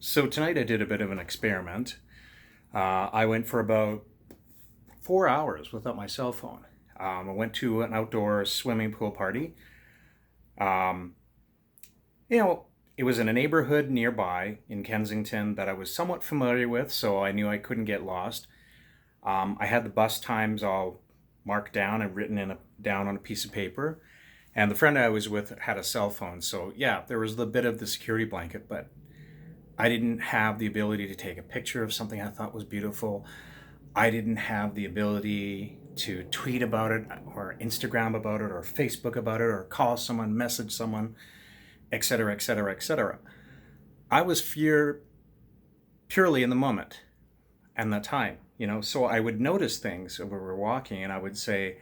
So tonight I did a bit of an experiment. I went for about 4 hours without my cell phone. I went to an outdoor swimming pool party. Um, you know, it was in a neighborhood nearby in Kensington that I was somewhat familiar with, so I knew I couldn't get lost. I had the bus times all marked down and written down on a piece of paper. And the friend I was with had a cell phone, so yeah, there was a bit of the security blanket, but I didn't have the ability to take a picture of something I thought was beautiful. I didn't have the ability to tweet about it or Instagram about it or Facebook about it or call someone, message someone, etc., etc., etc. I was purely in the moment and that time, so I would notice things when we were walking and I would say,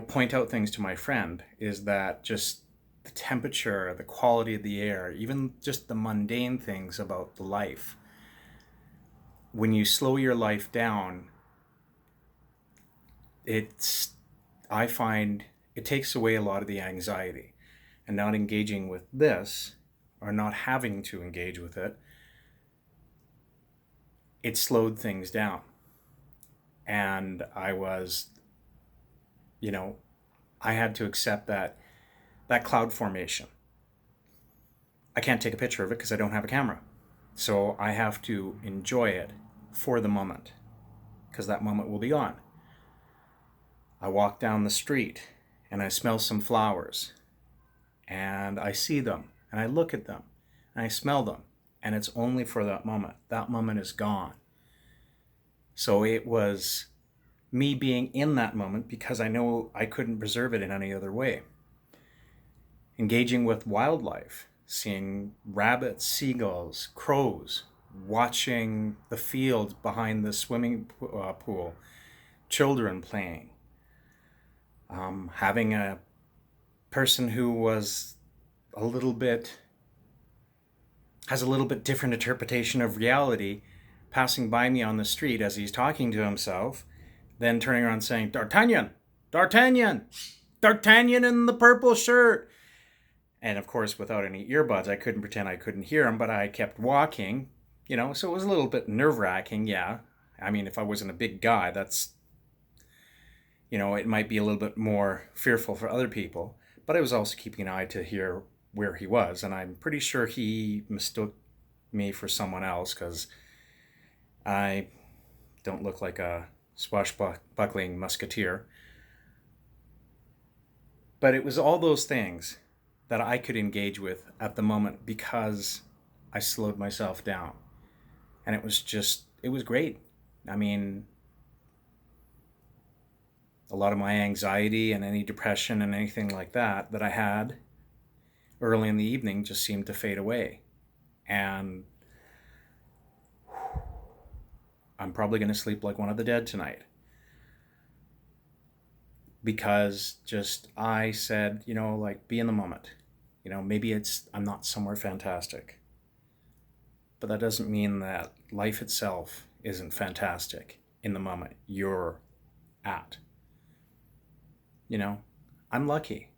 point out things to my friend is that just the temperature, the quality of the air, even just the mundane things about the life. When you slow your life down, it's, I find it takes away a lot of the anxiety. And not engaging with this, or not having to engage with it, it slowed things down. And you know, I had to accept that cloud formation. I can't take a picture of it because I don't have a camera. So I have to enjoy it for the moment because that moment will be gone. I walk down the street and I smell some flowers and I see them and I look at them and I smell them and it's only for that moment. That moment is gone. So it was me being in that moment because I know I couldn't preserve it in any other way. Engaging with wildlife, seeing rabbits, seagulls, crows, watching the fields behind the swimming pool, children playing, having a person who was a little bit has a little bit different interpretation of reality passing by me on the street as he's talking to himself, then turning around saying, D'Artagnan, D'Artagnan, D'Artagnan in the purple shirt. And of course, without any earbuds, I couldn't pretend I couldn't hear him, but I kept walking, so it was a little bit nerve-wracking, yeah. I mean, if I wasn't a big guy, it might be a little bit more fearful for other people, but I was also keeping an eye to hear where he was, and I'm pretty sure he mistook me for someone else because I don't look like a swashbuckling musketeer. But it was all those things that I could engage with at the moment because I slowed myself down. And it was great. I mean, a lot of my anxiety and any depression and anything like that I had early in the evening just seemed to fade away. And I'm probably going to sleep like one of the dead tonight. Because I said, be in the moment. Maybe I'm not somewhere fantastic. But that doesn't mean that life itself isn't fantastic in the moment you're at. I'm lucky.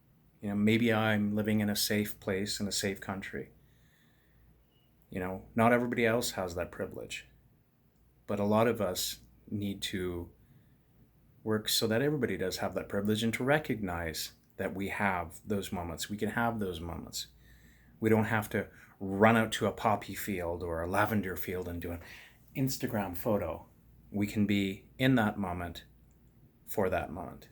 Maybe I'm living in a safe place in a safe country. Not everybody else has that privilege. But a lot of us need to work so that everybody does have that privilege and to recognize that we have those moments. We can have those moments. We don't have to run out to a poppy field or a lavender field and do an Instagram photo. We can be in that moment for that moment.